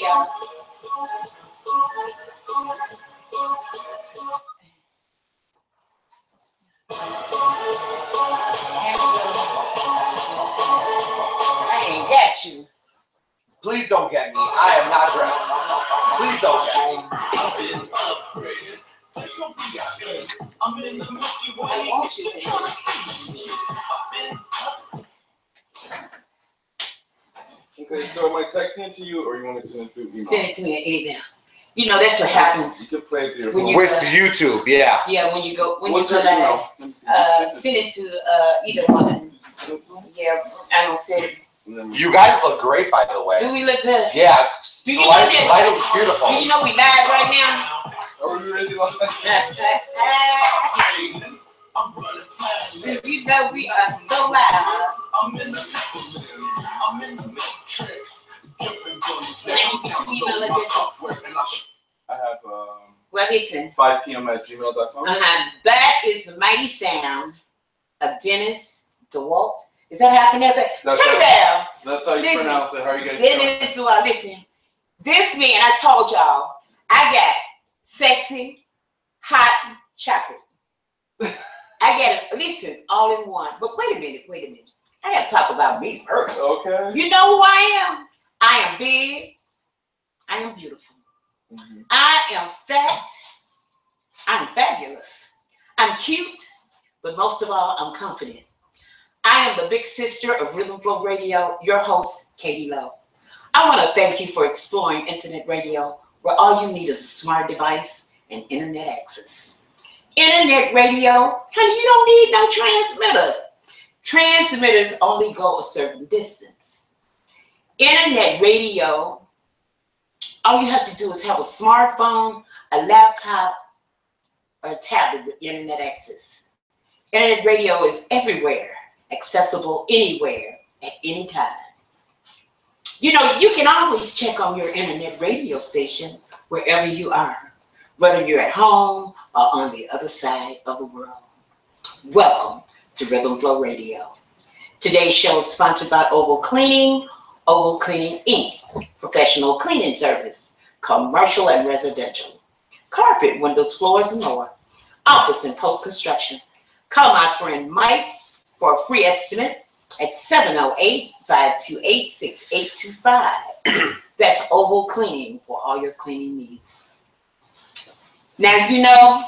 y'all. I ain't got you. Please don't get me. I am not dressed. Please don't get me. I want you. Okay, so am I texting it to you, or you want me to send it through email? Send it to me an email. You know, that's what happens. You can play it through your When phone. you- With YouTube, yeah. Yeah, when you go What's to your email? that, send it to either one. Yeah, I don't say it. You guys look great, by the way. Do we look good? Yeah, Do you the know that? lighting's beautiful. Do you know we live right now? Are we ready live? Do you know we are so loud? I have Well, listen. 5 p.m@gmail.com. That is the mighty sound of Dennis DeWALT. Is that how I pronounce it? That's Turn how- down. That's how you Listen, pronounce it. How are you guys doing? Dennis DeWALT. Listen, this man, I told y'all, I got sexy, hot chocolate. I got it. Listen, all in one. But wait a minute. I got to talk about me first. Okay. You know who I am? I am big. I am beautiful. I am fat. I'm fabulous. I'm cute. But most of all, I'm confident. I am the big sister of Rhythm Flow Radio, your host, Katie Lowe. I want to thank you for exploring internet radio, where all you need is a smart device and internet access. Internet radio, honey, you don't need no transmitter. Transmitters only go a certain distance. Internet radio, all you have to do is have a smartphone, a laptop, or a tablet with internet access. Internet radio is everywhere, accessible anywhere, at any time. You know, you can always check on your internet radio station wherever you are, whether you're at home or on the other side of the world. Welcome to Rhythm Flow Radio. Today's show is sponsored by Oval Cleaning Inc., professional cleaning service, commercial and residential, carpet, windows, floors, and more, office and post-construction. Call my friend Mike for a free estimate at 708-528-6825. That's Oval Cleaning for all your cleaning needs. Now, you know,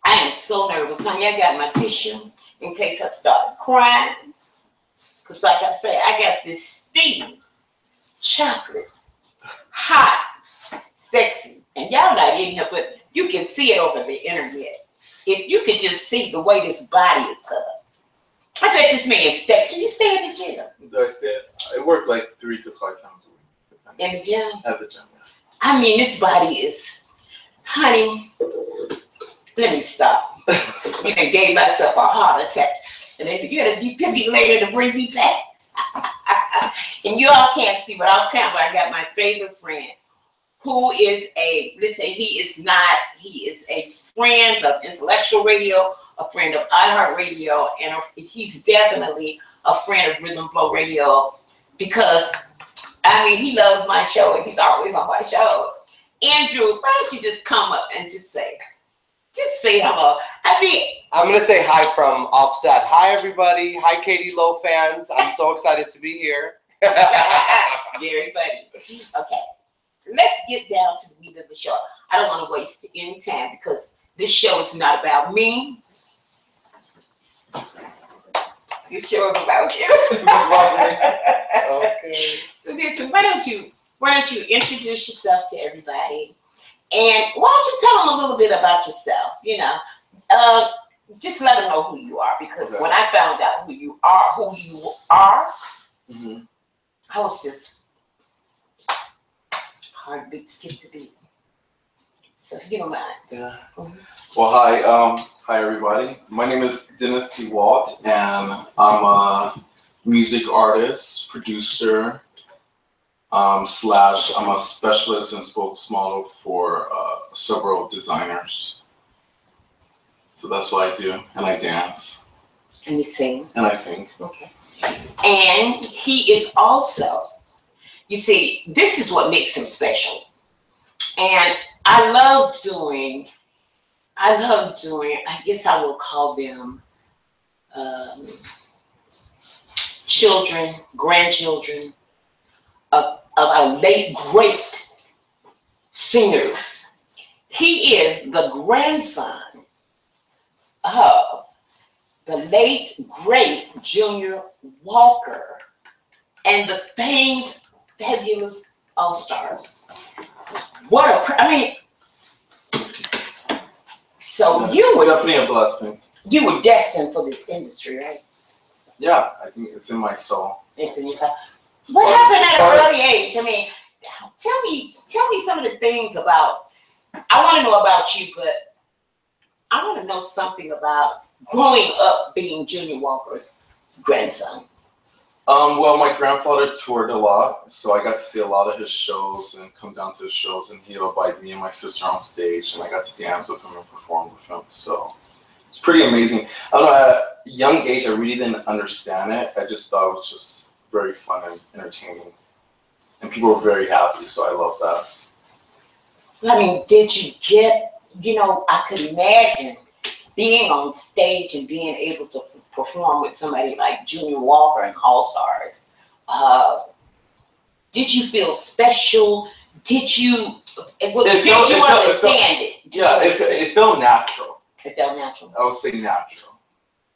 I am so nervous. Honey, I got my tissue in case I start crying. Because like I said, I got this steaming chocolate, hot, sexy. And y'all not in here, but you can see it over the internet. If you could just see the way this body is cut up. I bet this man stay. Can you stay in the gym? Do I say it? I work like 3 to 5 times a week. In the gym? At the gym, yeah. I mean, this body is, honey, let me stop. You done gave myself a heart attack. And then you had to defibrillator to bring me back. And you all can't see, but off camera, I got my favorite friend who is he is a friend of intellectual radio, a friend of iHeartRadio, and he's definitely a friend of Rhythm Flow Radio because, I mean, he loves my show and he's always on my show. Andrew, why don't you just come up and just say hello? I mean, I'm going to say hi from offset. Hi, everybody. Hi, Katie Lowe fans. I'm so excited to be here. very funny. Okay, let's get down to the meat of the show. I don't want to waste any time because this show is not about me. This show is about you. Okay. So listen, why don't you introduce yourself to everybody, and why don't you tell them a little bit about yourself? You know, just let them know who you are because when I found out who you are, I was just heartbeat skipped a beat. So if you don't mind. Yeah. Well, hi everybody. My name is Dennis DeWALT, and I'm a music artist, producer, slash I'm a specialist and spokesmodel for several designers. So that's what I do, and I dance. And you sing. And I sing. Okay. And he is also You see, this is what makes him special. And I love doing, I guess I will call them children, grandchildren of our late great singers. He is the grandson of the late great Junior Walker and the famed fabulous All-Stars. So you were definitely a blessing. You were destined for this industry, right? Yeah, I think it's in my soul. It's in your soul. What happened at an early age? I mean, tell me some of the things about. I want to know about you, but I want to know something about growing up being Junior Walker's grandson. Well, my grandfather toured a lot, so I got to see a lot of his shows and come down to his shows, and he'll invite me and my sister on stage, and I got to dance with him and perform with him. So it's pretty amazing. I don't know, at a young age, I really didn't understand it. I just thought it was just very fun and entertaining, and people were very happy, so I love that. I mean, did you get, I could imagine being on stage and being able to perform with somebody like Junior Walker and All-Stars. Did you feel special? Did you understand it? Yeah, it felt natural. It felt natural. I would say natural.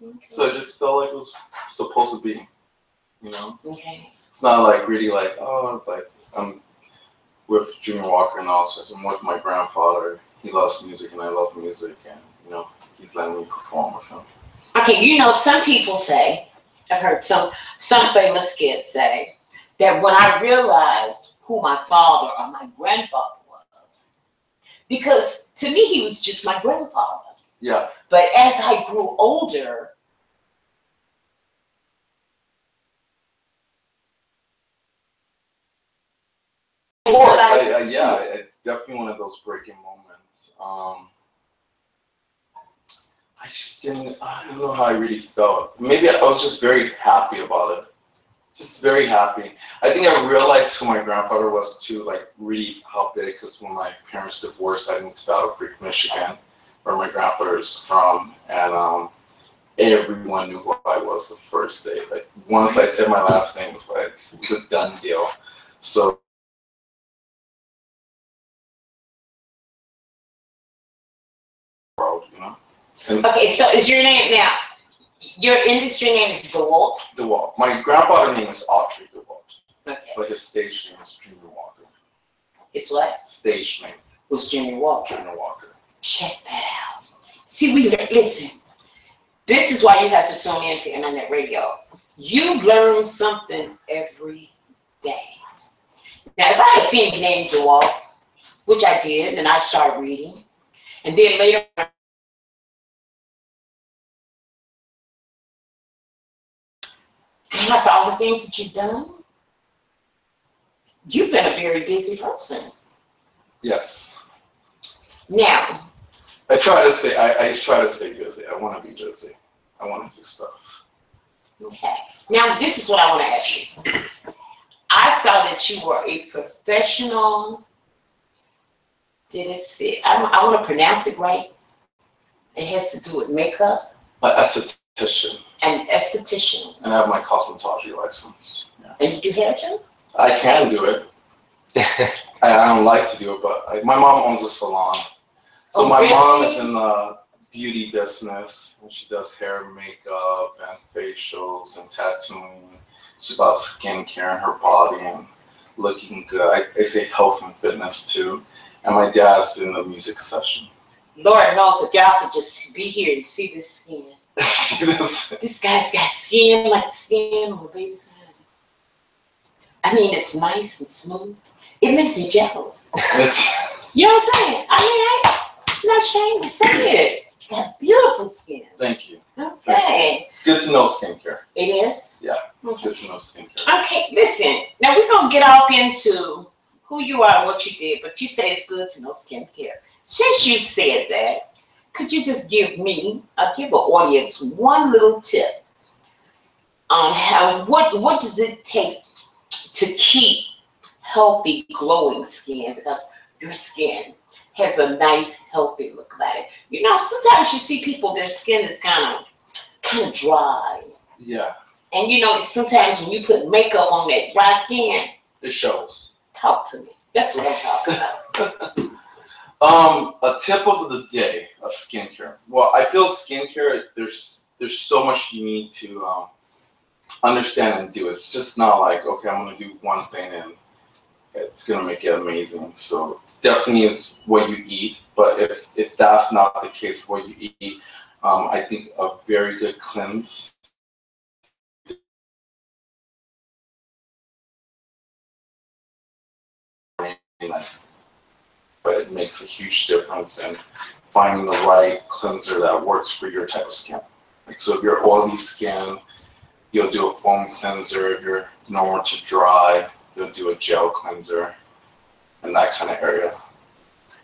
Okay. So it just felt like it was supposed to be, Okay. It's not like really like, oh, it's like I'm with Junior Walker and All-Stars. I'm with my grandfather. He loves music and I love music, and he's letting me perform with him. Okay, some people say, I've heard some famous kids say, that when I realized who my father or my grandfather was, because to me he was just my grandfather. Yeah. But as I grew older, of course, definitely one of those breaking moments. I don't know how I really felt. Maybe I was just very happy about it. Just very happy. I think I realized who my grandfather was too, like really how big, because when my parents divorced, I moved to Battle Creek, Michigan, where my grandfather is from, and everyone knew who I was the first day. Like once I said my last name, it was a done deal. So Okay, so is your name now? Your industry name is DeWALT? DeWALT. My grandfather's name is Autry DeWALT. Okay. But his stage name is Junior Walker. It's what? Stage name. Was Junior Walker. Junior Walker. Check that out. See, listen. This is why you have to tune in to internet radio. You learn something every day. Now, if I had seen the name DeWALT, which I did, and I started reading, and then later and I saw all the things that you've done. You've been a very busy person. Yes. Now. I try to stay busy. I want to be busy. I want to do stuff. Okay. Now, this is what I want to ask you. I saw that you were a professional, I want to pronounce it right. It has to do with makeup. An esthetician. An esthetician. And I have my cosmetology license. Yeah. And you do hair too? I can do it. I don't like to do it, but my mom owns a salon. So my mom is in the beauty business, and she does hair, makeup, and facials, and tattooing. She's about skincare and her body and looking good. I say health and fitness too. And my dad's in the music session. Lord knows if y'all could just be here and see this skin. This guy's got skin like the skin on a baby's head. I mean, it's nice and smooth. It makes me jealous. You know what I'm saying? I'm not ashamed to say it. You got beautiful skin. Thank you. Okay. It's good to know skincare. It is? Yeah, it's good to know skincare. Okay, listen. Now we're going to get off into who you are and what you did, but you say it's good to know skincare. Since you said that, could you just give the audience one little tip on what does it take to keep healthy, glowing skin, because your skin has a nice, healthy look about it. You know, sometimes you see people, their skin is kind of dry. Yeah. And you know, sometimes when you put makeup on that dry skin, it shows. Talk to me. That's what I'm talking about. A tip of the day of skincare. Well, I feel skincare, there's so much you need to understand and do. It's just not like, okay, I'm gonna do one thing and it's gonna make it amazing. So it's definitely is what you eat. But if that's not the case, what you eat, I think a very good cleanse. But it makes a huge difference in finding the right cleanser that works for your type of skin. Like, so if you're oily skin, you'll do a foam cleanser. If you're normal to dry, you'll do a gel cleanser in that kind of area.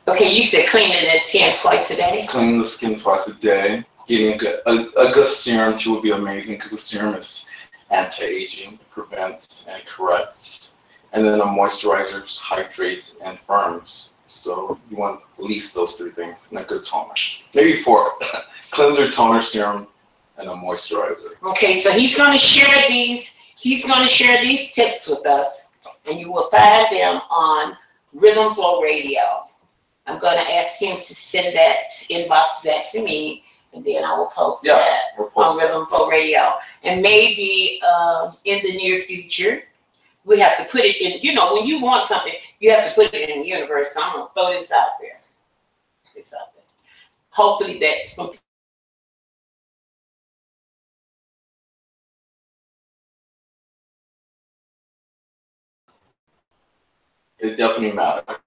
Okay, you said cleaning the skin twice a day? Cleaning the skin twice a day. Getting a good serum too would be amazing, because the serum is anti-aging, prevents and corrects. And then a moisturizer hydrates and firms. So you want at least those three things, and a good toner. Maybe 4. Cleanser, toner, serum, and a moisturizer. Okay, so he's going to share these. He's going to share these tips with us, and you will find them on Rhythm Flow Radio. I'm going to ask him to send that, inbox that to me, and then I will post that on Rhythm Flow Radio. And maybe in the near future, we have to put it in, you know, when you want something, you have to put it in the universe. So I'm going to throw this out there. This out there. Hopefully that's going to it definitely matters.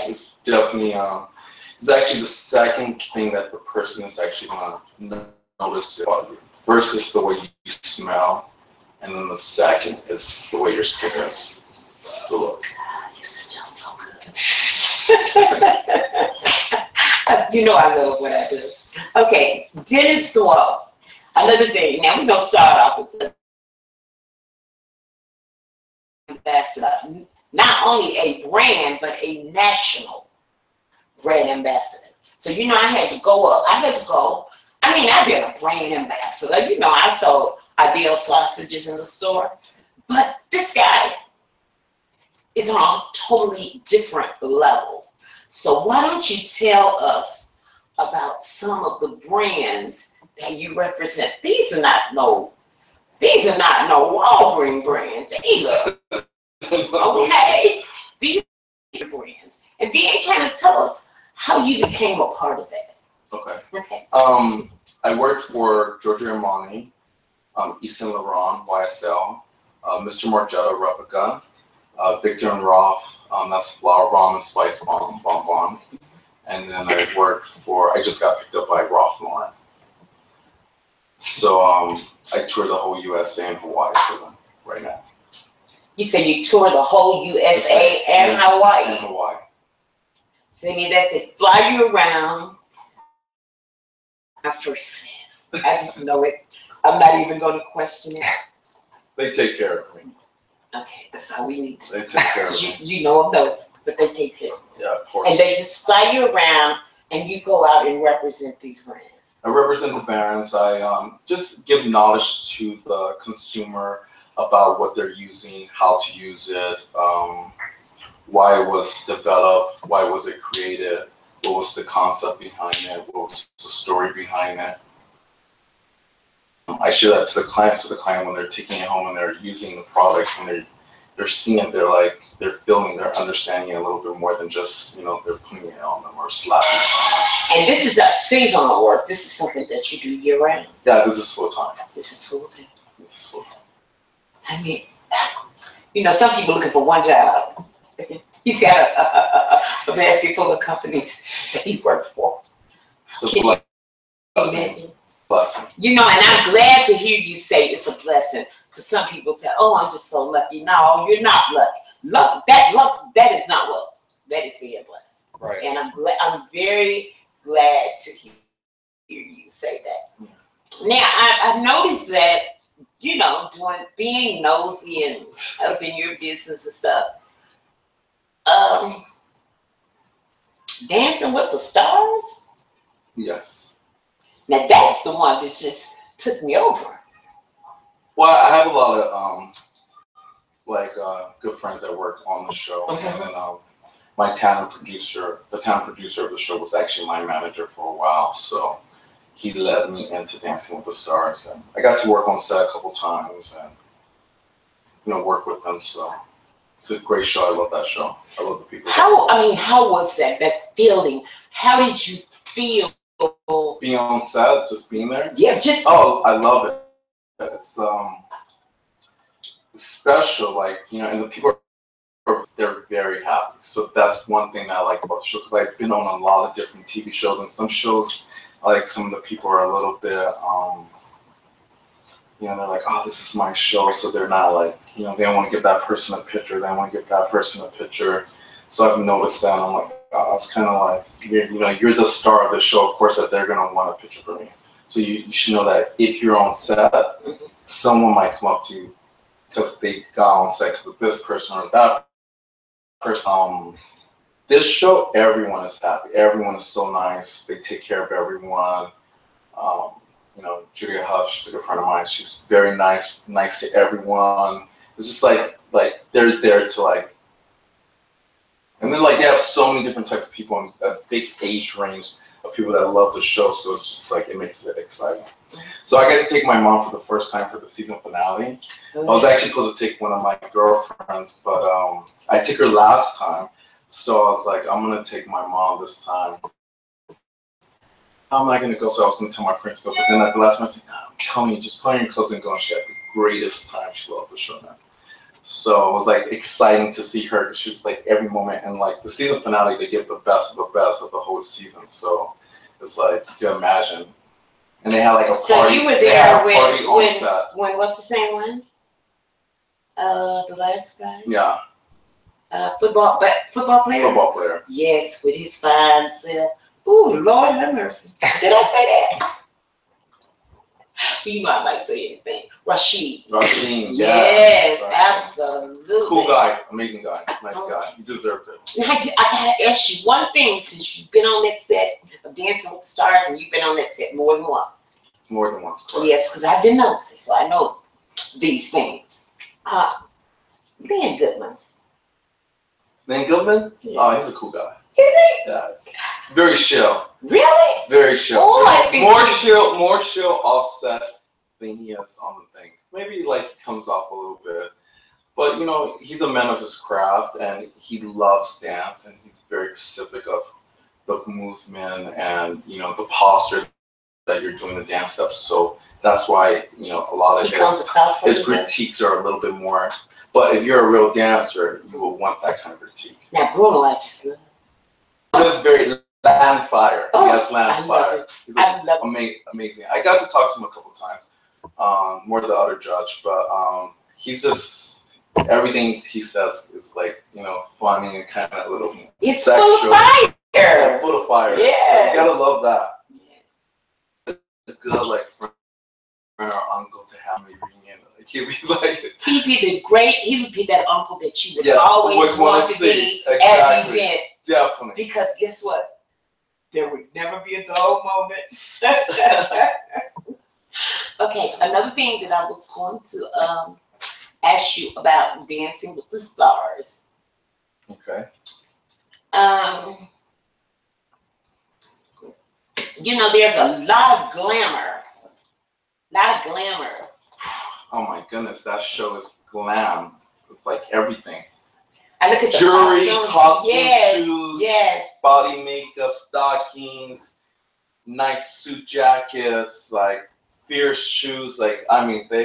It's definitely, it's actually the second thing that the person is actually going to notice about you. First is the way you smell, and then the second is the way your skin is. The look. You smell so good. You know I love what I do. Okay, Dennis DeWALT. Another thing. Now we're going to start off with this. Ambassador. Not only a brand, but a national brand ambassador. So, you know, I had to go up. I mean, I've been a brand ambassador. You know, I sold Ideal sausages in the store. But this guy is on a totally different level. So why don't you tell us about some of the brands that you represent? These are not no Walgreens brands either. Okay, these are brands, and then kind of tell us how you became a part of that. Okay. Okay. I worked for Giorgio Armani, Yves Saint Laurent, YSL, Mr. Margiela Replica, Victor and Rolf, that's Flower Bomb and Spice Bomb, and then I just got picked up by Ralph Lauren. So I tour the whole USA and Hawaii for them right now. You said you tour the whole USA and Hawaii? And Hawaii. So you mean that they fly you around at first class. I just know it. I'm not even going to question it. They take care of me. Okay, that's how we need to. They take care of me. You know of those, but they take care of you. Yeah, of course. And they just fly you around, and you go out and represent these brands. I represent the brands. I just give knowledge to the consumer about what they're using, how to use it, why it was developed, why was it created, what was the concept behind it, what was the story behind it. I share that to the clients, when they're taking it home and they're using the products, when they're seeing it, they're feeling, they're understanding it a little bit more than just, they're putting it on them or slapping it on them. And this is a seasonal work. This is something that you do year round. Yeah, this is full time. This is full time. This is full time. I mean, some people looking for one job. He's got a basket full of companies that he works for. It's a blessing. Blessing. And I'm glad to hear you say it's a blessing, because some people say, "Oh, I'm just so lucky." No, you're not lucky. That is not luck. That is being blessed. Right. And I'm very glad to hear you say that. Now, I've noticed that, being nosy and up in your business and stuff, Dancing with the Stars? Yes. Now that's the one that just took me over. Well, I have a lot of good friends that work on the show, Mhm. and then my talent producer, the talent producer of the show, was actually my manager for a while. So he led me into Dancing with the Stars, and I got to work on set a couple times and work with them. So it's a great show. I love that show. I love the people. How was that feeling? How did you feel being on set, just being there? Yeah, just I love it. It's special, and the people they're very happy. So that's one thing that I like about the show, because I've been on a lot of different TV shows, and some shows, some of the people are a little bit, they're like, oh, this is my show, so they're not they don't want to give that person a picture, they don't want to give that person a picture. So I've noticed that, I'm like, oh, it's kind of like, you're the star of the show, of course that they're going to want a picture from you. So you should know that if you're on set, someone might come up to you because they got on set because of this person or that person. This show, everyone is happy. Everyone is so nice. They take care of everyone. Julia Huff, she's a good friend of mine. She's very nice to everyone. It's just like they're there to and then you have so many different types of people and a big age range of people that love the show. So it's just it makes it exciting. So I got to take my mom for the first time for the season finale. I was actually supposed to take one of my girlfriends, but I took her last time. So I was like, I'm going to take my mom this time. How am I going to go? So I was going to tell my friends to go. But then at the last minute, I was like, no, I'm telling you, just put on your clothes and go. And she had the greatest time. She loves the show now. So it was exciting to see her, because she was every moment. And the season finale, they give the best of the whole season. So it's you can imagine. And they had a party. So you were there when what's the same one? The last guy? Yeah. Football player? Football player. Yes, with his fine self. Ooh, Lord have mercy. Did I say that? You might like to say anything. Rashid. Yes, absolutely. Cool guy, amazing guy, nice guy. He deserved it. Now, I gotta ask you one thing, since you've been on that set of Dancing with the Stars, and you've been on that set more than once. More than once, correct. Yes, because I've been noticing, so I know these things. Dan Goodman. Dan Goodman? Yeah. Oh, he's a cool guy. Is he? Yeah. Very chill. Really? Very chill. Oh, I think more chill offset than he is on the thing. Maybe he comes off a little bit. But he's a man of his craft, and he loves dance, and he's very specific of the movement and the posture that you're doing the dance steps. So that's why a lot of his critiques are a little bit more. But if you're a real dancer, you will want that kind of critique. Now Bruno, I just love. He's very land fire. Oh, he has land fire. He's I love amazing. I got to talk to him a couple times, more to the other judge, but he's just, everything he says is funny and kind of a little it's sexual. Full of fire. Yeah, full of fire. Yeah. So you gotta love that. A good friend or uncle to have me reunion. He'd be he would be that uncle that you would always want to be at an event. Definitely. Because guess what? There would never be a dull moment. Okay, another thing that I was going to ask you about Dancing with the Stars. Okay. There's a lot of glamour. Oh my goodness, that show is glam. It's everything. I look at the jewelry, costumes, yes, shoes, yes, body makeup, stockings, nice suit jackets, fierce shoes. They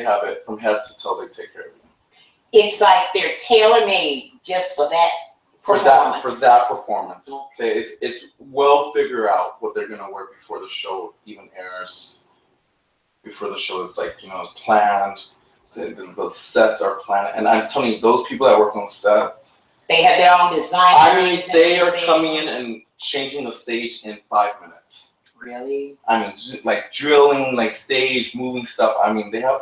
have it from head to toe. They take care of you. It's they're tailor-made just for that performance. For that performance. Okay. It's well figured out what they're gonna wear before the show even airs. Before the show is planned. So the sets are planned, and I'm telling you, those people that work on sets, they have their own design. They are coming in and changing the stage in 5 minutes. Really? Drilling, stage, moving stuff. They have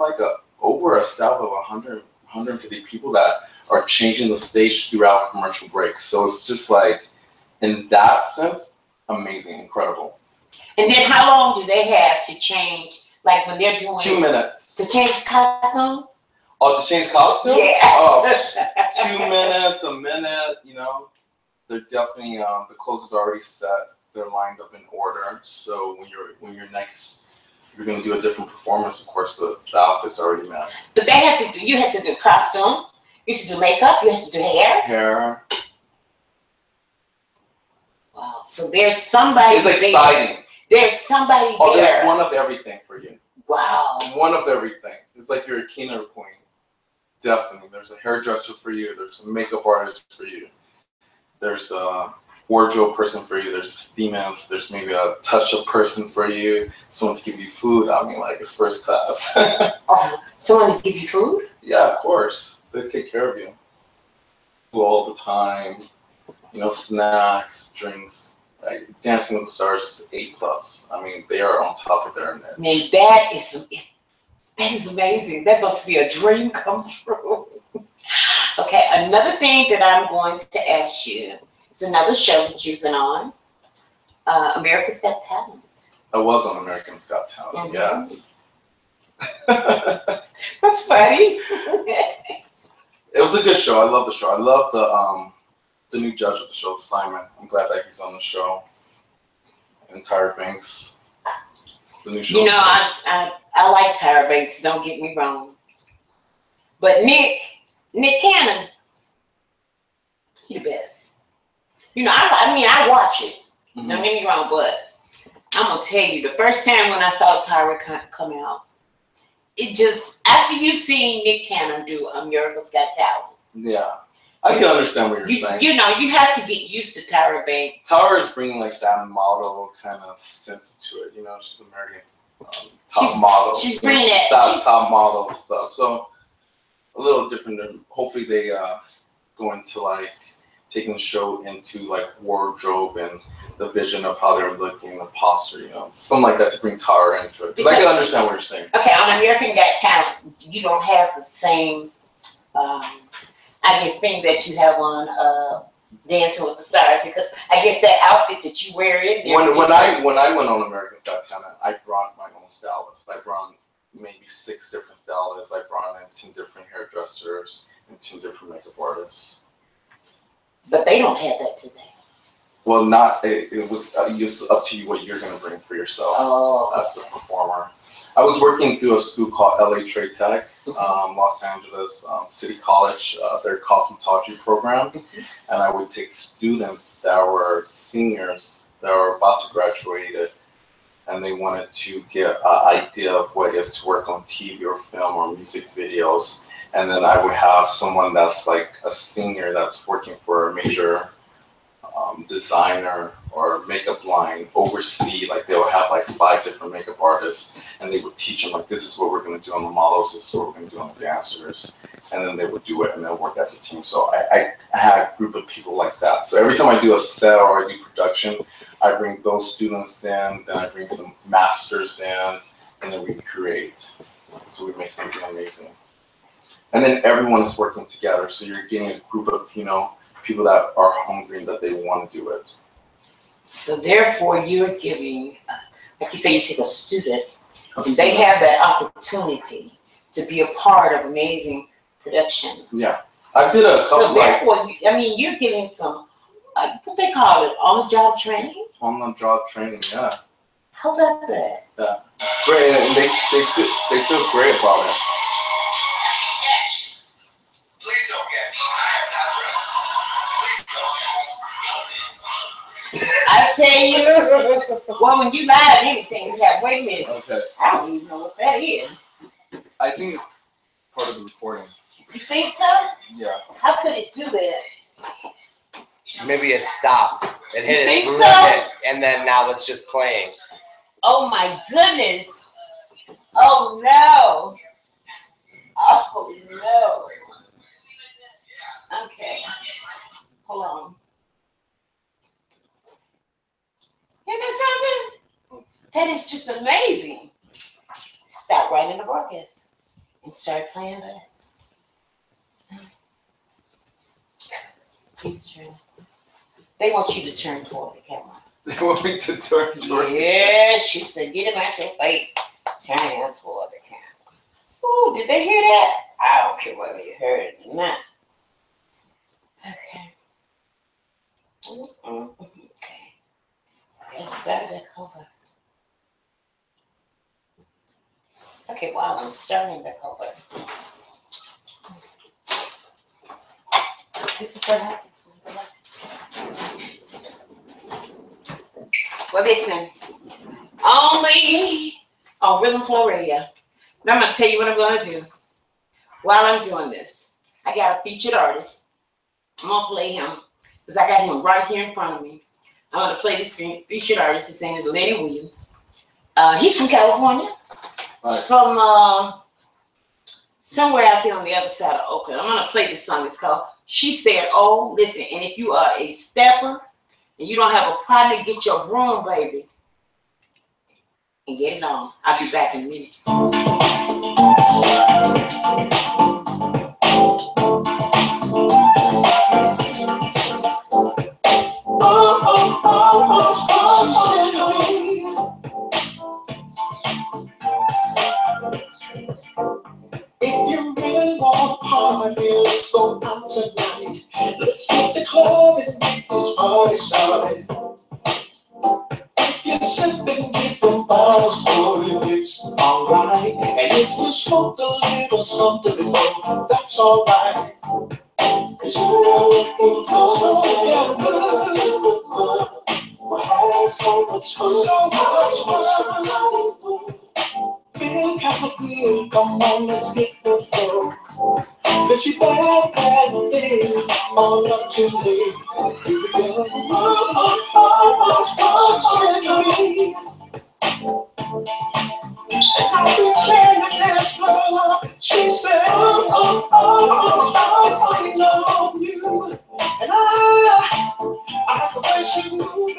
over a staff of 100, 150 people that are changing the stage throughout commercial breaks. So it's just in that sense, amazing, incredible. And then how long do they have to change, like when they're doing 2 minutes. to change costume? Oh, to change costume? Yeah. Oh, 2 minutes, a minute, you know. They're definitely, the clothes are already set. They're lined up in order. So when you're next, you're going to do a different performance, of course, the outfit's already met. But they have to do, you have to do costume, you have to do makeup, you have to do hair. Hair. Wow. So there's somebody It's exciting. There's somebody Oh, there. there's one of everything for you. Wow. One of everything. It's like you're a king or queen. Definitely. There's a hairdresser for you. There's a makeup artist for you. There's a wardrobe person for you. There's a steamance. There's maybe a touch-up person for you. Someone to give you food. I mean, like, it's first class. Oh, someone to give you food? Yeah, of course. They take care of you. All the time. You know, snacks, drinks. Like, Dancing with the Stars is A+. I mean, they are on top of their niche. Man, that is amazing. That must be a dream come true. Okay, another thing that I'm going to ask you is another show that you've been on, America's Got Talent. I was on American's Got Talent, yes. That's funny. It was a good show. I love the show. I love the new judge of the show, Simon. I'm glad that he's on the show. And Tyra Banks. The new show. You know, I like Tyra Banks, don't get me wrong. But Nick Cannon, he the best. You know, I mean, I watch it. Mm-hmm. Don't get me wrong, but I'm going to tell you, the first time when I saw Tyra come out, it just, after you seen Nick Cannon do America's Got Talent. Yeah. I can understand what you're saying. You know, you have to get used to Tyra Banks. Tyra is bringing like that model kind of sense to it. You know, she's American's top model. She's bringing that. Top model stuff. So a little different. Hopefully they go into like taking the show into like wardrobe and the vision of how they're looking, the posture, you know, something like that to bring Tyra into it. Because I can understand what you're saying. Okay, on American Got Talent, you don't have the same, I guess, thing that you have on Dancing with the Stars, because I guess that outfit that you wear in there. When I went on American's Got Talent, I brought my own stylist. I brought maybe 6 different stylists. I brought in 10 different hairdressers and 10 different makeup artists. But they don't have that today. Well, not it was just up to you what you're gonna bring for yourself as the performer. I was working through a school called LA Trade Tech, Los Angeles City College, their cosmetology program, and I would take students that were seniors that were about to graduate, and they wanted to get an idea of what it is to work on TV or film or music videos. And then I would have someone that's like a senior that's working for a major designer or makeup line oversee, like they'll have like 5 different makeup artists, and they would teach them like, this is what we're going to do on the models, this is what we're going to do on the dancers, and then they would do it and they'll work as a team. So I had a group of people like that. So every time I do a set or I do production, I bring those students in, then I bring some masters in, and then we create. So we make something amazing. And then everyone is working together, so you're getting a group of, you know, people that are hungry and that they want to do it. So therefore, you're giving, like you say, you take a student, and they have that opportunity to be a part of amazing production. Yeah, I did a couple. So therefore, I mean, you're giving some, what they call it, on-the-job training? On-the-job training, yeah. How about that? Yeah, it's great, and they feel great about it. Please don't get me. I am not dressed. Please don't. I tell you, well, when you live anything, you have, wait a minute. Okay. I don't even know what that is. I think it's part of the recording. You think so? Yeah. How could it do that? Maybe it stopped. It hit its You think limit, and then now it's just playing. Oh my goodness. Oh no. Oh no. Okay. Hold on. Isn't that something? That is just amazing. Stop right in the broadcast and start playing that. Please turn. They want you to turn toward the camera. They want me to turn towards Yeah, she said, get him out your face. Turn him toward the camera. Ooh, did they hear that? I don't care whether you heard it or not. Okay. Okay. Let's start the cover. Okay, while I'm starting the cover, this is what happens. Well, listen, only on Rhythm Flow Radio. And I'm going to tell you what I'm going to do while I'm doing this. I got a featured artist. I'm going to play him because I got him right here in front of me. I'm going to play this featured artist. His name is Lenny Williams. He's from California. From somewhere out there on the other side of Oakland. I'm going to play this song. It's called She Said, Oh, listen. And if you are a stepper and you don't have a partner, get your broom, baby, and get it on. I'll be back in a minute. If you really want to party, let's go out tonight. Let's hit the club and get this party started. If you're sipping, get the bottles for you, it's alright. And if you smoke a little something more, that's alright. Cause you're looking so damn good. We're having so much fun, so much fun. Feel kind of good, come on, let's get the flow. Let you bad, bad thing, all up to me. Here we go. And I've been playing the dance floor. She said, I love you. And I like the way she's moving.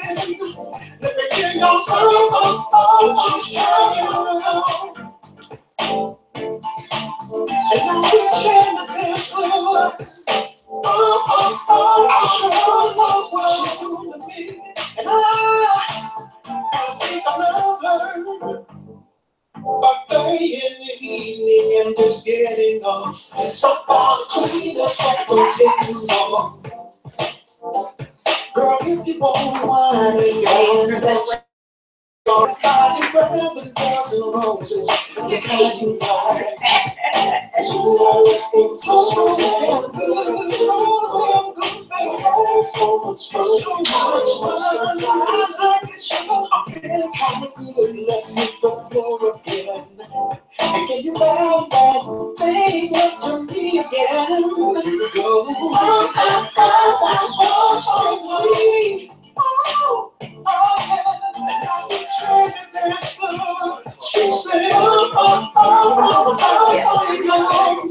Let me hear your song. She's turning around. And I've been playing the dance floor. I sure love what she's doing to me. And I think I love her. But day in the evening and just getting off. So far clean, that's what will take you long. Girl, if you want wine and you're that's your body rubbing bells and roses, you can't lie. You are looking so damn good, so damn good, baby. So much fun, so much fun. I like it, show. I'm feeling kind of good. Let's hit the floor again. And can you bow that thing up to me again? Here we go. That's what she said. Oh, yeah. And I will turn the dance floor. She said, I love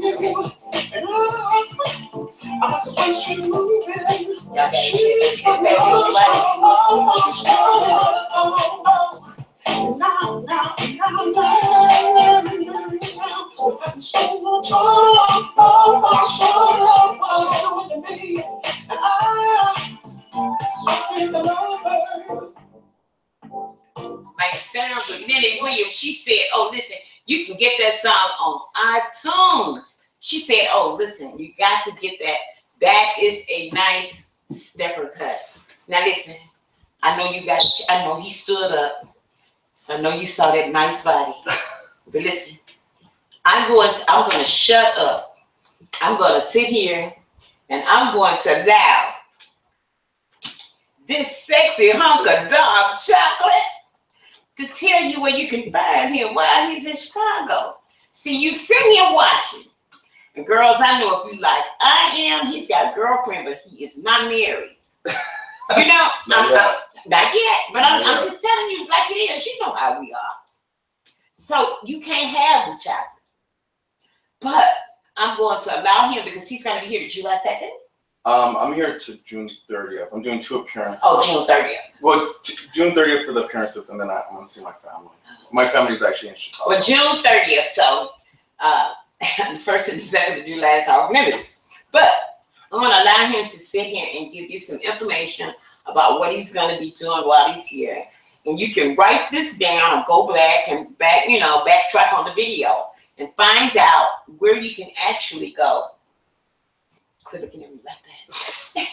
you. And I like the way she's moving. She's so much doing to me. And I think I love her. Like the sounds of Lenny Williams. She said, oh, listen, you can get that song on iTunes. She said, oh, listen, you got to get that. That is a nice stepper cut. Now listen, I know he stood up. So I know you saw that nice body. But listen, I'm going to shut up. I'm going to sit here and I'm going to allow this sexy hunk of dark chocolate to tell you where you can find him while he's in Chicago. See, you sitting here watching. And girls, I know if you like I am, he's got a girlfriend, but he is not married. You know, not yet, but I'm just telling you like it is. You know how we are. So you can't have the chocolate. But I'm going to allow him because he's going to be here July 2nd. I'm here to June 30th. I'm doing 2 appearances. Oh, June 30th. Well, June 30th for the appearances, and then I'm going to see my family. My family's actually in Chicago. Well, June 30th, so the 1st and 2nd of July is off limits. But I'm going to allow him to sit here and give you some information about what he's going to be doing while he's here. And you can write this down and go back and backtrack on the video and find out where you can actually go. Quit looking at me like that.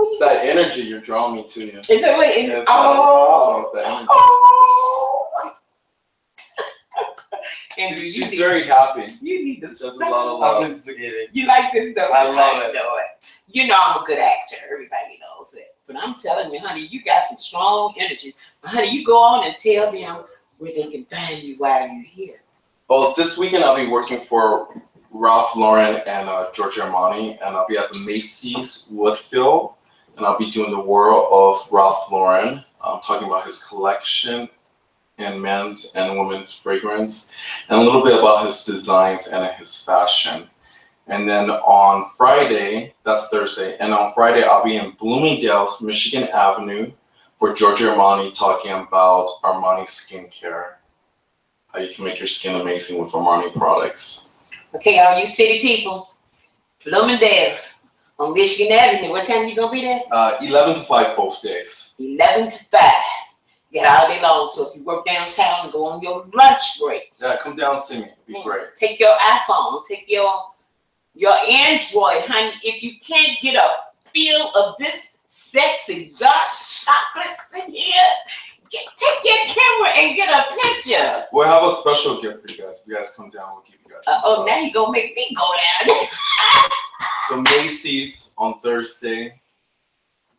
It's that energy you're drawing me to you. Is that what it is? It's Oh. that energy. Oh. And She's very happy. You need to There's a stop. lot of I'm love. instigating. You like this stuff? I love it. You know I'm a good actor. Everybody knows it. But I'm telling you, honey, you got some strong energy. Honey, you go on and tell them where they can find you while you're here. Well, this weekend I'll be working for Ralph Lauren and Giorgio Armani, and I'll be at the Macy's Woodfield, and I'll be doing the world of Ralph Lauren. I'm talking about his collection in men's and women's fragrance, and a little bit about his designs and his fashion. And then on Friday, that's Thursday, and on Friday I'll be in Bloomingdale's, Michigan Avenue for Giorgio Armani, talking about Armani skincare. How you can make your skin amazing with Armani products. Okay, all you city people, Bloomingdale's on Michigan Avenue. What time you gonna be there? 11 to 5 both days. 11 to 5. Get all day long. So if you work downtown, go on your lunch break. Yeah, come down and see me. It'd be great. Take your iPhone. Take your Android, honey. If you can't get a feel of this sexy dark chocolates in here, take your camera and get a picture. We'll have a special gift for you guys. If you guys come down, we'll give you guys some stuff. Now you gonna make me go down. So Macy's on Thursday.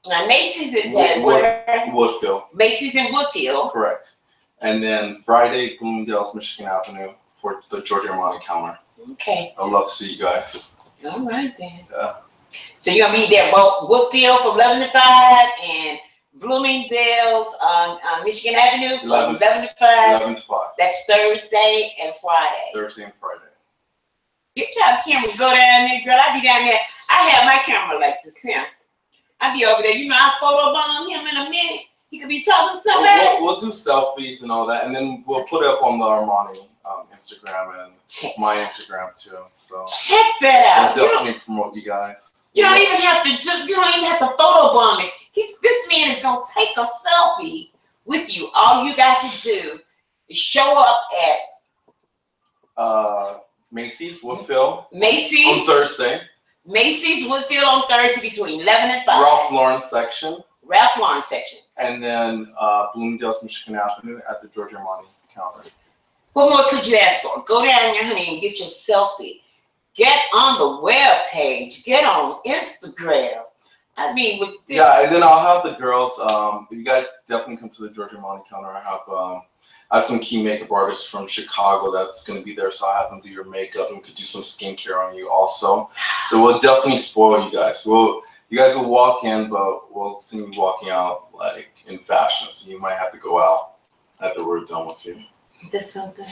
Now Macy's is at where? Woodfield. Macy's in Woodfield. Correct. And then Friday, Bloomingdale's, Michigan Avenue for the Giorgio Armani counter. Okay. I'd love to see you guys. All right then. Yeah. So you're gonna be there both Woodfield from 11 to 5 and Bloomingdale's on Michigan Avenue from 11 to 5. 11 to 5. That's Thursday and Friday. Thursday and Friday. Get your camera, go down there, girl. I be down there. I have my camera like this here. I be over there. You know, I photobomb him in a minute. He could be talking to somebody. We'll do selfies and all that, and then we'll put it up on the Armani Instagram and my Instagram too. So check that out. I'll definitely promote you guys. You don't even have to photobomb it. This man is gonna take a selfie with you. All you got to do is show up at Macy's Woodfield on Macy's Thursday. Macy's Woodfield on Thursday between 11 and 5. Ralph Lauren section. Ralph Lauren section. And then Bloomingdale's, Michigan Avenue at the Giorgio Armani counter. What more could you ask for? Go down there, honey, and get your selfie. Get on the web page. Get on Instagram. I mean, with this. Yeah, and then I'll have the girls. You guys definitely come to the Giorgio Armani counter. I have some key makeup artists from Chicago that's going to be there, so I have them do your makeup, and we could do some skincare on you also. So we'll definitely spoil you guys. You guys will walk in, but we'll see you walking out like in fashion. So you might have to go out after we're done with you. That's something.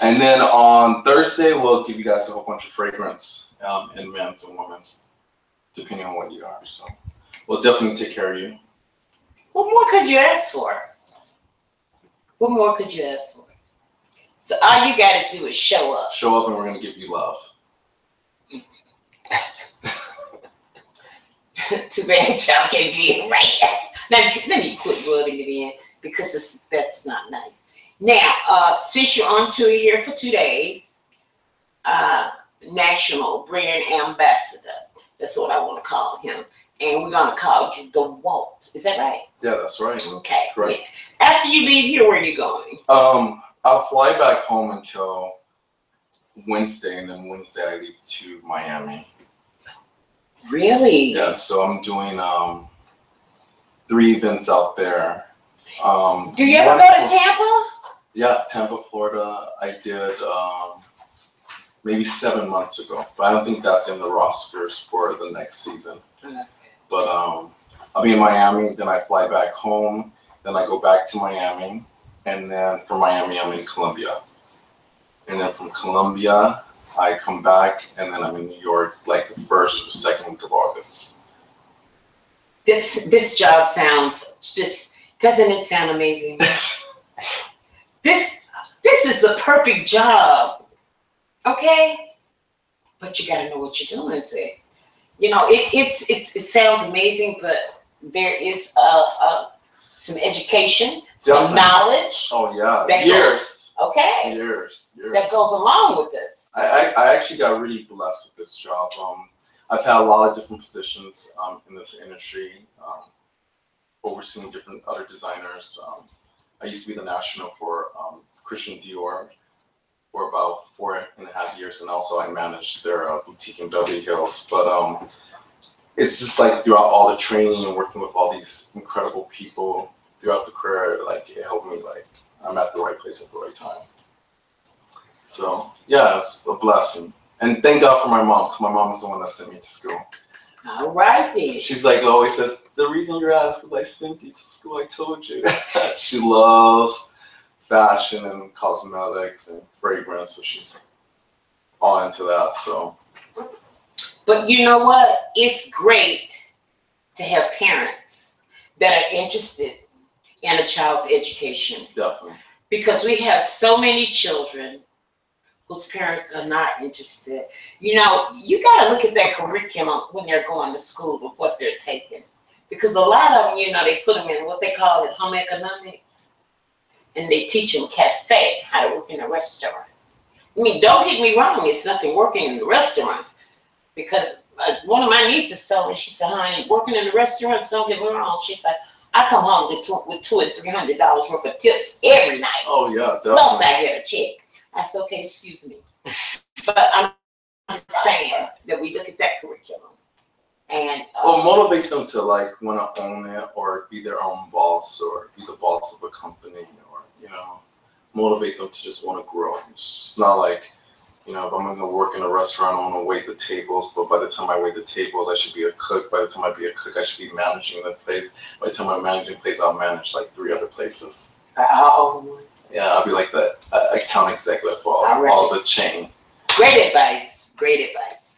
And then on Thursday, we'll give you guys a whole bunch of fragrance in men's and women's, depending on what you are. So we'll definitely take care of you. What more could you ask for? What more could you ask for? So all you got to do is show up. Show up, and we're going to give you love. Too bad y'all can't be it right. Let me quit rubbing it in because that's not nice. Now, since you're on tour here for 2 days, National Brand Ambassador, that's what I want to call him. And we're going to call you DeWALT. Is that right? Yeah, that's right. Okay. Great. After you leave here, where are you going? I'll fly back home until Wednesday, and then Wednesday I leave to Miami. Really? Yeah, so I'm doing 3 events out there. Do you ever go to Tampa? Yeah, Tampa, Florida. I did maybe 7 months ago, but I don't think that's in the rosters for the next season. Okay. But I'll be in Miami, then I fly back home, then I go back to Miami, and then from Miami I'm in Colombia. And then from Colombia, I come back, and then I'm in New York like the 1st or 2nd week of August. This job sounds just, doesn't it sound amazing? This is the perfect job, okay? But you gotta know what you're doing, see? You know, it sounds amazing, but there is some education, some knowledge. Oh yeah, that years. Okay. Years. That goes along with this. I actually got really blessed with this job. I've had a lot of different positions in this industry, overseeing different other designers. I used to be the national for Christian Dior for about 4.5 years, and also I managed their boutique in Beverly Hills. But it's just like throughout all the training and working with all these incredible people throughout the career, like it helped me, like I'm at the right place at the right time. So yeah, it's a blessing. And thank God for my mom, because my mom is the one that sent me to school. All right then. She's like always says, the reason you're at is because I sent you to school, I told you. She loves fashion and cosmetics and fragrance, so she's all into that. So. But you know what? It's great to have parents that are interested in a child's education. Definitely. Because we have so many children whose parents are not interested. You know, you got to look at their curriculum when they're going to school with what they're taking. Because a lot of them, you know, they put them in what they call it home economics. And they teach them cafe, how to work in a restaurant. I mean, don't get me wrong, it's nothing working in the restaurants. Because one of my nieces told me, she said, honey, working in the restaurants, don't get me wrong. She said, I come home with $200 and $300 worth of tips every night. Oh, yeah, definitely. Plus I get a check. I said, okay, excuse me. But I'm just saying that we look at that curriculum. And well, motivate them to like want to own it or be their own boss or be the boss of a company or, you know, motivate them to just want to grow. It's not like, you know, if I'm going to work in a restaurant, I want to wait the tables, but by the time I wait the tables, I should be a cook. By the time I be a cook, I should be managing the place. By the time I'm managing the place, I'll manage like 3 other places. oh, Yeah, I'll be like the account executive for all the chain. Great advice. Great advice.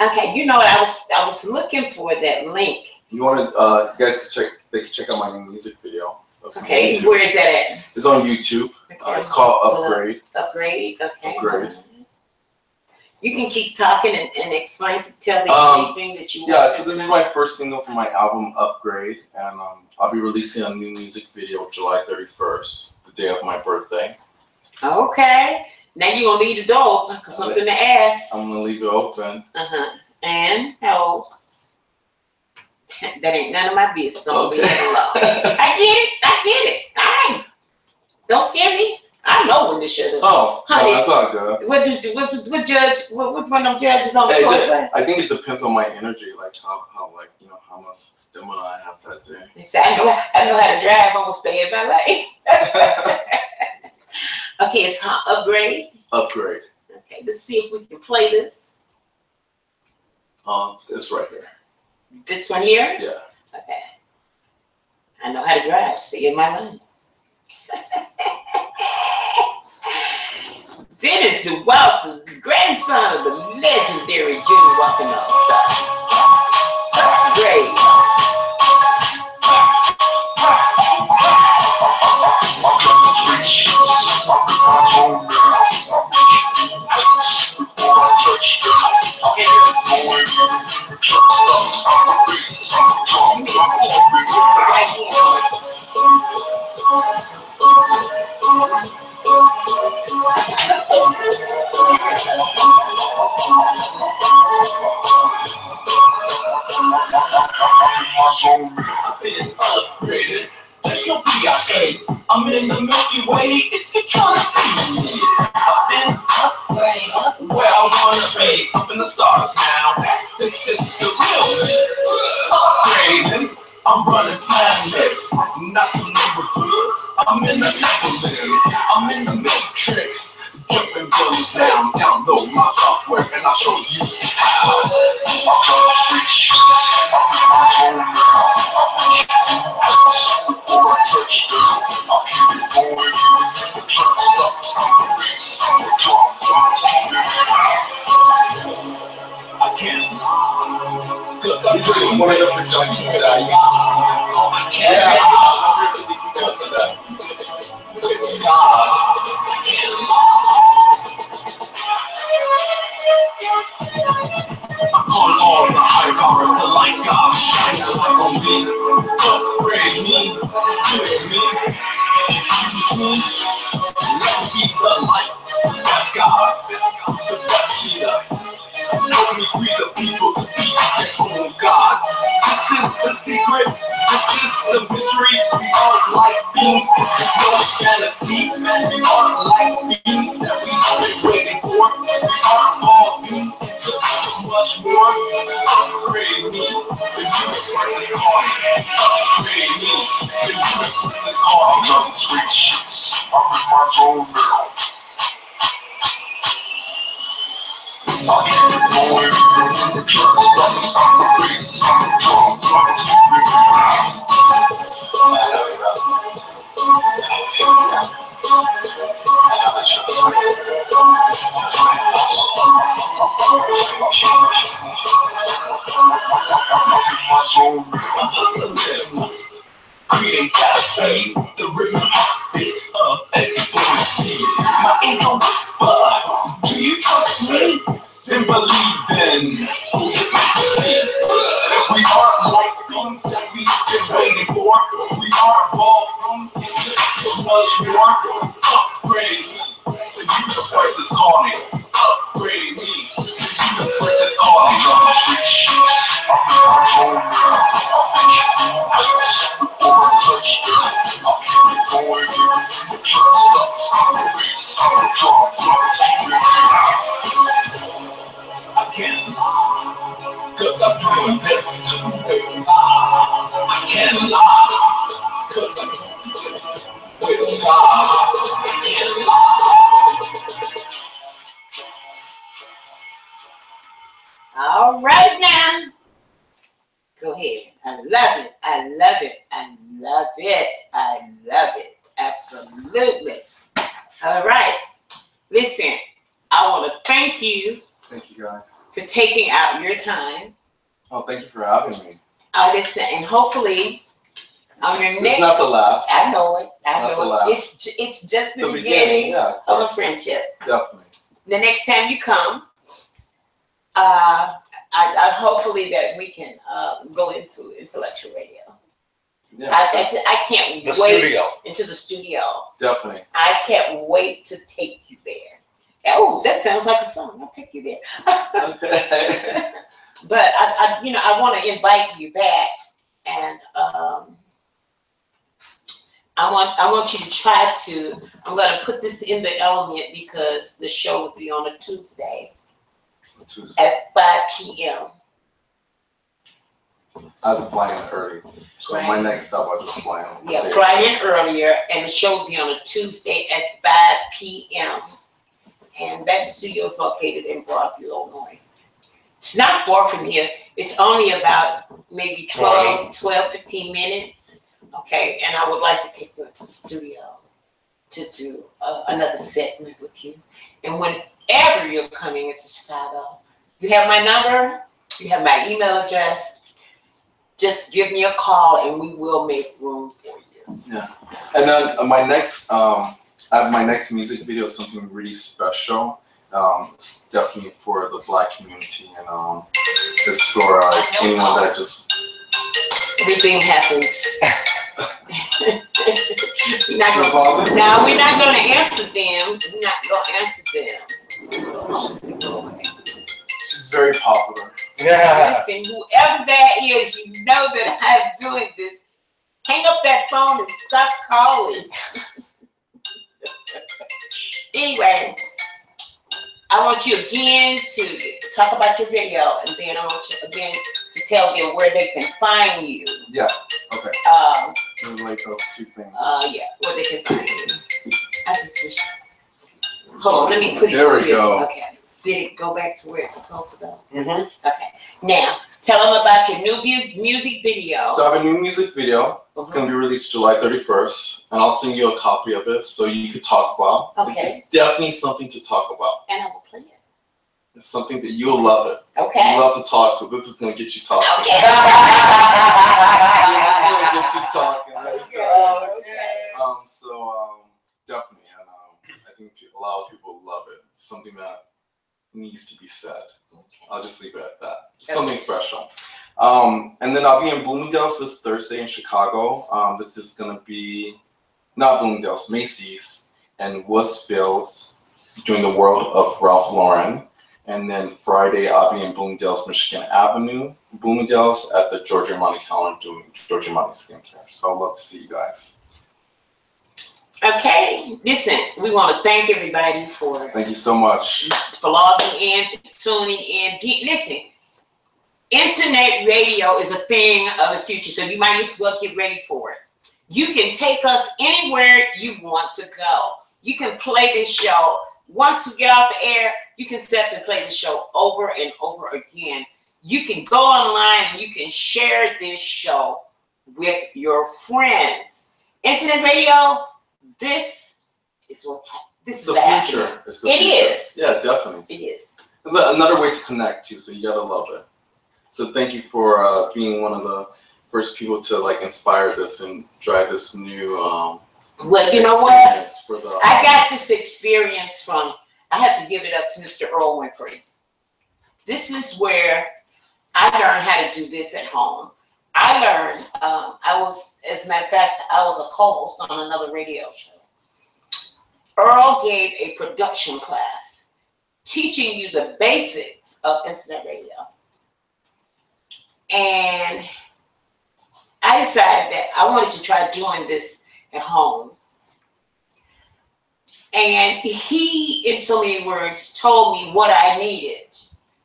Okay, you know what? I was looking for that link. You want to, you guys can check. They can check out my new music video. That's Okay, where is that at? It's on YouTube. Okay. It's called Upgrade. Upgrade. Okay. Upgrade. You can keep talking and explain to tell me anything that you want. Yeah, so this is my first single from my album Upgrade, and I'll be releasing a new music video July 31st, the day of my birthday. Okay. Now you're going to leave the door open because something to ask. I'm going to leave it open. And how? That ain't none of my business. Don't Okay. leave it alone. I get it. All right. Don't scare me. I know when to shut up. Oh, honey, no, that's all good. What judge? What one of them judges on the court say? I think it depends on my energy, like how like, you know, how much stamina I have that day. They say, I know how to drive. I'm gonna stay in my lane. Okay, it's called Upgrade. Upgrade. Okay, let's see if we can play this. This right here. This one here? Yeah. Okay. I know how to drive. Stay in my lane. Dennis DeWALT, the grandson of the legendary Junior Walking All-Star. Upgrade. Been upgraded. There's no PIA. I'm in the Milky Way. If you're trying to see me, I've been upgraded. Where I wanna be, up in the stars now. This is the real me. Upgrading. I'm running planets, not some neighborhoods. I'm in the neighborhoods. I'm in the matrix. Jumping guns down, download my software, and I'll show you how. I can't, cause I'm doing one of the production that I use. I can't, because of that. I'm gonna grip. Resist the misery. We are like beings. No jealousy. We are like beings that we have been waiting for. We are all beings and just so much more. Upgrade me. The universe is calling. Upgrade me. The universe is calling. I'm in my zone now. I keep going, the track stops, I'm the bass, I'm the drum, I'm keeping it loud. I'm hustling, create galaxy, the rhythm heartbeats of explosion. My ego whisper, do you trust me? Then believe in who you meant to be. We are like things that we've been waiting for. We are ballroom into so much more. Upgrade me, the universe is calling. Upgrade me, the universe is calling. I'm in my zone now. I'm touchdown. I'll keep it going, the track stops. I'm the bass, I'm the drum, I'm keeping it loud. I can't lie, cause I'm doing this. I can't lie, cause I'm doing this with God. I can't lie. All right now. Go ahead. I love it. I love it. I love it. I love it. Absolutely. All right. Listen, I want to thank you. Thank you guys. For taking out your time. Oh, thank you for having me. Listen, and hopefully on your It's next. not the last. I know it. I know it. Last. It's just the beginning yeah, of a friendship. Definitely. The next time you come, I hopefully that we can go into intellectual radio. Yeah. I can't The wait studio. into the studio. Definitely. I can't wait to take you there. Oh, that sounds like a song. I'll take you there. Okay. But I want to invite you back, and I want you to try to. I'm going to put this in the element because the show will be on a Tuesday. At 5 p.m. I'll fly in early. So Right. my next stop, I'll just fly in. Yeah, fly in earlier, and the show will be on a Tuesday at 5 p.m. And that studio is located in Broadview, Illinois. It's not far from here. It's only about maybe 12, 15 minutes. Okay, and I would like to take you to the studio to do another segment with you. And whenever you're coming into Chicago, you have my number, you have my email address. Just give me a call and we will make room for you. Yeah. And then my next, I have my next music video is something really special. It's definitely for the Black community, and it's for anyone that just. Everything happens. We're not going to answer them. We're not going to answer them. She's very popular. Yeah. Listen, whoever that is, you know that I'm doing this. Hang up that phone and stop calling. Anyway, I want you again to talk about your video, and then I want you again to tell them where they can find you. Yeah. Okay. Like those two things. Yeah, where they can find you. I just wish. Hold on, let me put it. There we go. Okay. Did it go back to where it's supposed to go? Mm-hmm. Okay. Now, tell them about your new music video. So I have a new music video. It's going to be released July 31st, and I'll send you a copy of it so you could talk about. Okay. It's definitely something to talk about. And I will play it. It's something that you'll love it. Okay. You love to talk, so this is going to get you talking. Okay. It's going to get you talking. Okay. So definitely, and I think a lot of people love it. It's something that needs to be said. Okay. I'll just leave it at that. It's something special. And then I'll be in Bloomingdale's this Thursday in Chicago. This is gonna be not Bloomingdale's, Macy's and Westfield doing the World of Ralph Lauren. And then Friday, I'll be in Bloomingdale's, Michigan Avenue, Bloomingdale's at the Georgia Money Counter doing Georgia Money Skincare. So I'd love to see you guys. Okay, listen, we want to thank everybody for Thank you so much. logging in, tuning in. Listen, internet radio is a thing of the future, so you might as well get ready for it. You can take us anywhere you want to go. You can play this show. Once we get off the air, you can set and play the show over and over again. You can go online and you can share this show with your friends. Internet radio, this is what this is the future. It's the It future. is. Yeah, definitely. It is. It's another way to connect too, so you gotta love it. So thank you for being one of the first people to like inspire this and drive this new Well, you know what? For the, I got this experience from, I have to give it up to Mr. Earl Winfrey. This is where I learned how to do this at home. I learned, as a matter of fact, I was a co-host on another radio show. Earl gave a production class teaching you the basics of internet radio. And I decided that I wanted to try doing this at home. And he, in so many words, told me what I needed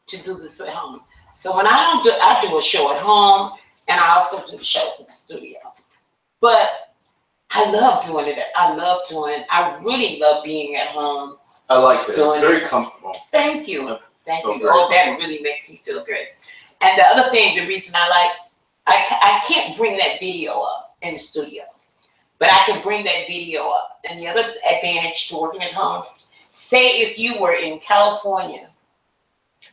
to do this at home. So when I do a show at home, and I also do shows in the studio. But I love doing it. I really love being at home. I liked it. It's Doing very it. comfortable. Thank you. Thank Felt you. very Oh, that comfortable. really makes me feel good. And the other thing, the reason I can't bring that video up in the studio, but I can bring that video up. And the other advantage to working at home, say if you were in California,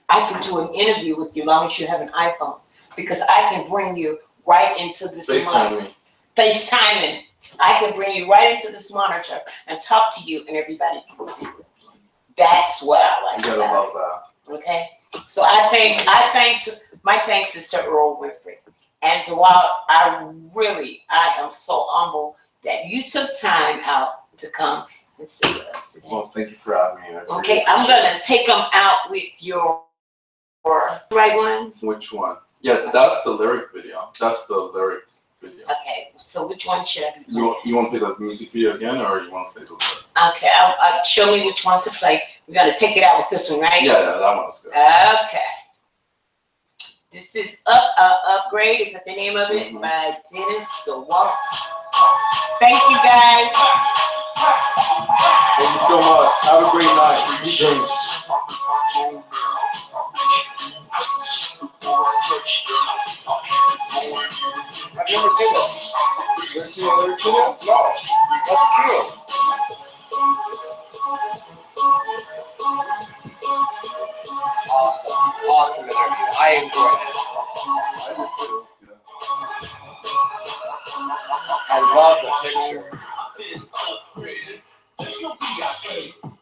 I could do an interview with you as long as you have an iPhone, because I can bring you right into this monitor. FaceTiming. I can bring you right into this monitor and talk to you, and everybody can see you. That's what I like You gotta about love that. it. Okay? So my thanks is to Earl Winfrey. And DeWALT, I am so humble that you took time out to come and see us today. Well, thank you for having me. Okay, I'm gonna take them out with your right one. Which one? Yes, that's the lyric video. That's the lyric video. Okay, so which one should I be? You want to play the music video again, or you want to play the lyric? Okay, I'll show me which one to play. We gotta take it out with this one, right? Yeah, that one's good. Okay. This is Upgrade. Is that the name of it? By Dennis DeWALT. Thank you, guys. Thank you so much. Have a great night. Sweet dreams. I've never seen this. You ever seen a lyric video? No. That's cute. Awesome interview. I enjoyed it. I love the picture.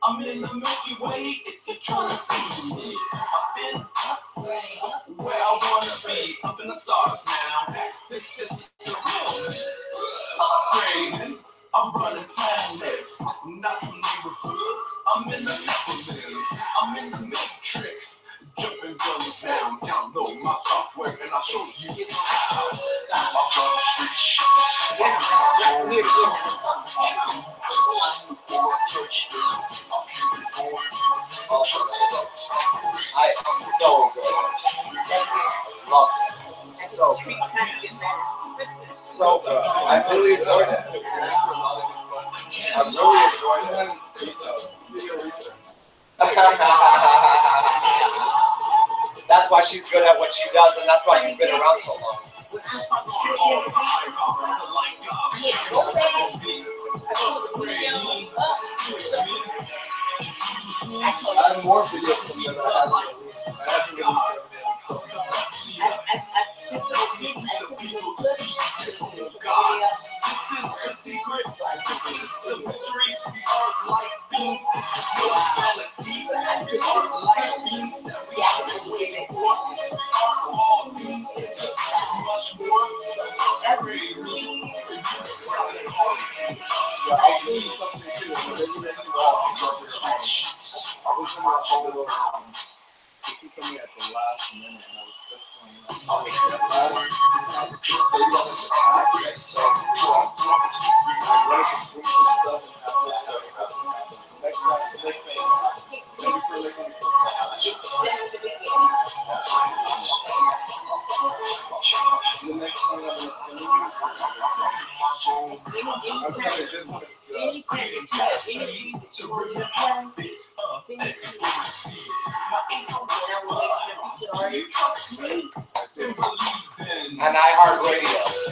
I'm in the Milky Way if you're trying to see me. I've been where I wanna be, up in the stars now. This is the real upgrade. I'm running planets, not some neighborhoods. I'm in the Netherlands, I'm in the Matrix. Jumping guns down, download my software and I'll show you how. I run the streets. I so enjoyed it. Love it. So good. So good. I really enjoyed it. I really enjoyed it. That's why she's good at what she does, and that's why you've been around so long. I have more videos from them that I haven't released. I was in my own And iHeartRadio.